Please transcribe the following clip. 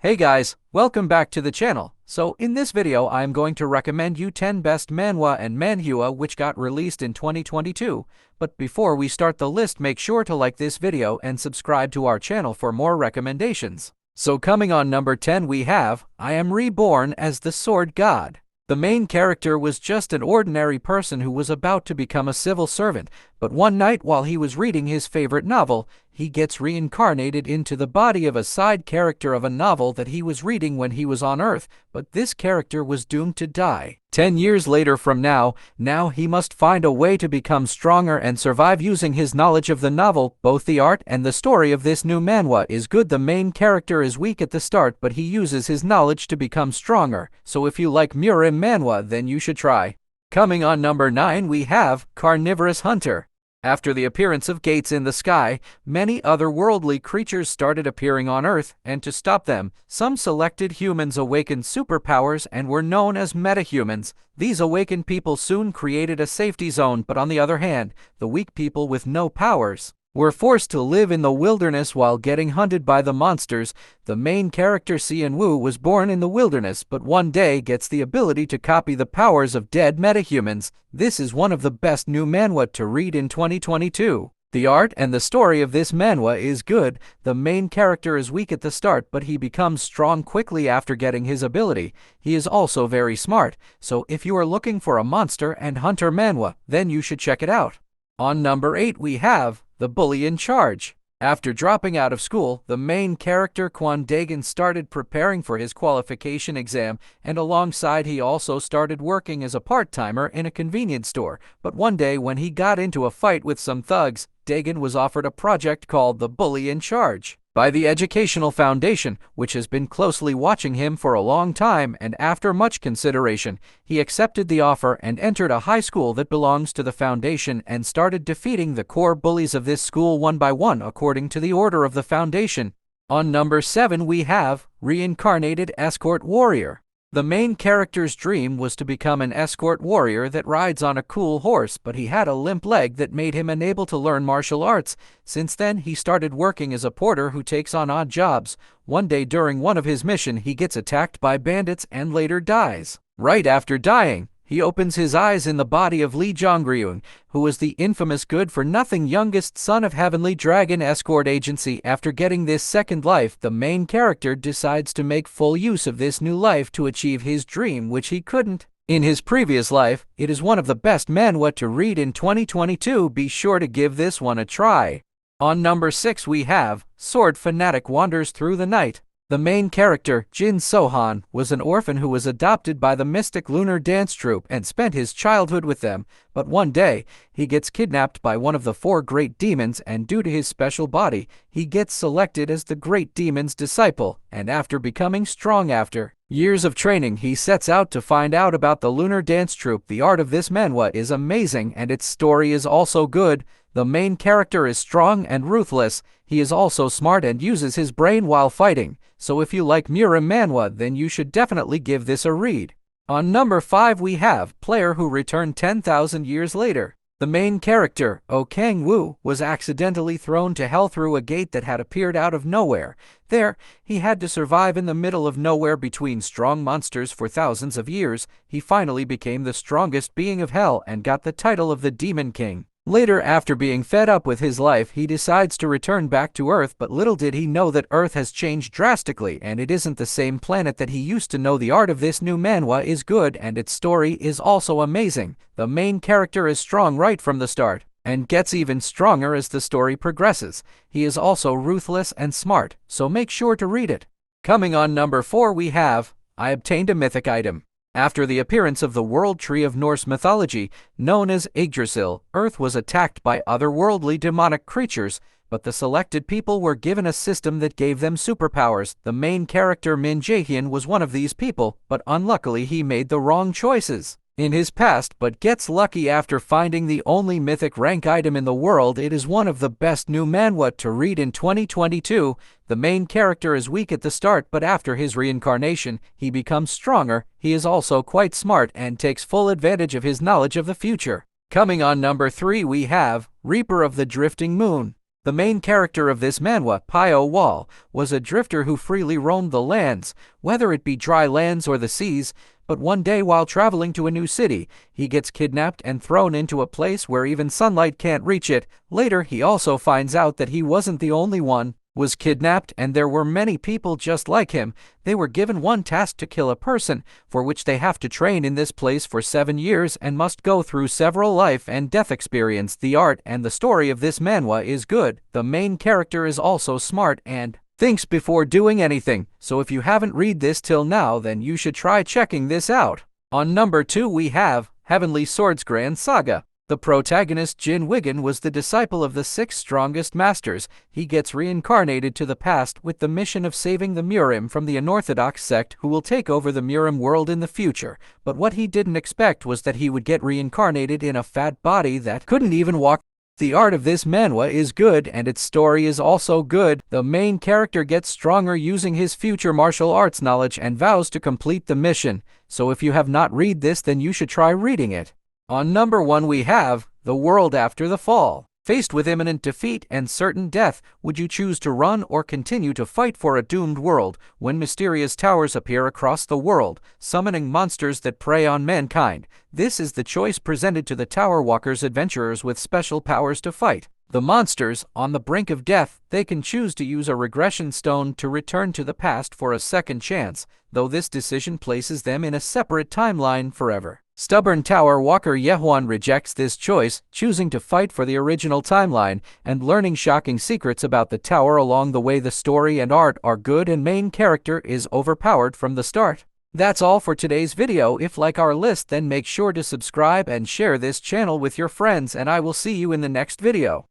Hey guys, welcome back to the channel. So in this video I am going to recommend you 10 best manhwa and manhwa which got released in 2022. But before we start the list, make sure to like this video and subscribe to our channel for more recommendations. So coming on number 10 we have I Am Reborn as the Sword God. The main character was just an ordinary person who was about to become a civil servant, but one night while he was reading his favorite novel, he gets reincarnated into the body of a side character of a novel that he was reading when he was on Earth, but this character was doomed to die. 10 years later from now he must find a way to become stronger and survive using his knowledge of the novel. Both the art and the story of this new manhwa is good. The main character is weak at the start, but he uses his knowledge to become stronger. So if you like Murim manhwa, then you should try. Coming on number 9 we have Carnivorous Hunter. After the appearance of gates in the sky, many otherworldly creatures started appearing on Earth, and to stop them, some selected humans awakened superpowers and were known as metahumans. These awakened people soon created a safety zone, but on the other hand, the weak people with no powers were forced to live in the wilderness while getting hunted by the monsters. The main character Cian Wu was born in the wilderness, but one day gets the ability to copy the powers of dead metahumans. This is one of the best new manhwa to read in 2022. The art and the story of this manhwa is good. The main character is weak at the start, but he becomes strong quickly after getting his ability. He is also very smart, so if you are looking for a monster and hunter manhwa, then you should check it out. On number 8 we have The Bully in Charge. After dropping out of school, the main character Kwon Dagon started preparing for his qualification exam, and alongside he also started working as a part-timer in a convenience store. But one day when he got into a fight with some thugs, Dagon was offered a project called The Bully in Charge by the Educational Foundation, which has been closely watching him for a long time, and after much consideration, he accepted the offer and entered a high school that belongs to the foundation and started defeating the core bullies of this school one by one according to the order of the foundation. On number 7 we have Reincarnated Escort Warrior. The main character's dream was to become an escort warrior that rides on a cool horse, but he had a limp leg that made him unable to learn martial arts. Since then, he started working as a porter who takes on odd jobs. One day during one of his missions, he gets attacked by bandits and later dies. Right after dying, he opens his eyes in the body of Lee Jongryung, who was the infamous good-for-nothing youngest son of Heavenly Dragon Escort Agency. After getting this second life, the main character decides to make full use of this new life to achieve his dream, which he couldn't in his previous life. It is one of the best manhwa to read in 2022. Be sure to give this one a try. On number 6 we have Sword Fanatic Wanders Through the Night. The main character, Jin Sohan, was an orphan who was adopted by the Mystic Lunar Dance Troupe and spent his childhood with them, but one day, he gets kidnapped by one of the 4 great demons, and due to his special body, he gets selected as the great demon's disciple, and after becoming strong after years of training, he sets out to find out about the Lunar Dance Troupe. The art of this manhwa is amazing and its story is also good. The main character is strong and ruthless. He is also smart and uses his brain while fighting. So if you like Murim manhwa, then you should definitely give this a read. On number 5 we have Player Who Returned 10,000 Years Later. The main character, Oh Kang-woo, was accidentally thrown to hell through a gate that had appeared out of nowhere. There, he had to survive in the middle of nowhere between strong monsters for thousands of years. He finally became the strongest being of hell and got the title of the Demon King. Later, after being fed up with his life, he decides to return back to Earth, but little did he know that Earth has changed drastically and it isn't the same planet that he used to know. The art of this new manhwa is good and its story is also amazing. The main character is strong right from the start and gets even stronger as the story progresses. He is also ruthless and smart, so make sure to read it. Coming on number 4 we have I Obtained a Mythic Item. After the appearance of the world tree of Norse mythology, known as Yggdrasil, Earth was attacked by otherworldly demonic creatures, but the selected people were given a system that gave them superpowers. The main character Min Jae-hyun was one of these people, but unluckily he made the wrong choices in his past, but gets lucky after finding the only mythic rank item in the world. It is one of the best new manhwa to read in 2022. The main character is weak at the start, but after his reincarnation, he becomes stronger. He is also quite smart and takes full advantage of his knowledge of the future. Coming on number 3 we have Reaper of the Drifting Moon. The main character of this manhwa, Pio Wall, was a drifter who freely roamed the lands, whether it be dry lands or the seas, but one day while traveling to a new city, he gets kidnapped and thrown into a place where even sunlight can't reach it. Later, he also finds out that he wasn't the only one was kidnapped and there were many people just like him. They were given one task to kill a person, for which they have to train in this place for 7 years and must go through several life and death experience. The art and the story of this manhwa is good. The main character is also smart and thinks before doing anything, so if you haven't read this till now, then you should try checking this out. On number 2 we have Heavenly Swords Grand Saga. The protagonist Jin Wigan was the disciple of the 6 strongest masters. He gets reincarnated to the past with the mission of saving the Murim from the unorthodox sect who will take over the Murim world in the future. But what he didn't expect was that he would get reincarnated in a fat body that couldn't even walk. The art of this manhwa is good and its story is also good. The main character gets stronger using his future martial arts knowledge and vows to complete the mission. So if you have not read this, then you should try reading it. On number 1 we have The World After the Fall. Faced with imminent defeat and certain death, would you choose to run or continue to fight for a doomed world when mysterious towers appear across the world, summoning monsters that prey on mankind? This is the choice presented to the Tower Walkers adventurers with special powers to fight the monsters. On the brink of death, they can choose to use a regression stone to return to the past for a second chance, though this decision places them in a separate timeline forever. Stubborn Tower Walker Yehwan rejects this choice, choosing to fight for the original timeline and learning shocking secrets about the tower along the way. The story and art are good and main character is overpowered from the start. That's all for today's video. If like our list, then make sure to subscribe and share this channel with your friends, and I will see you in the next video.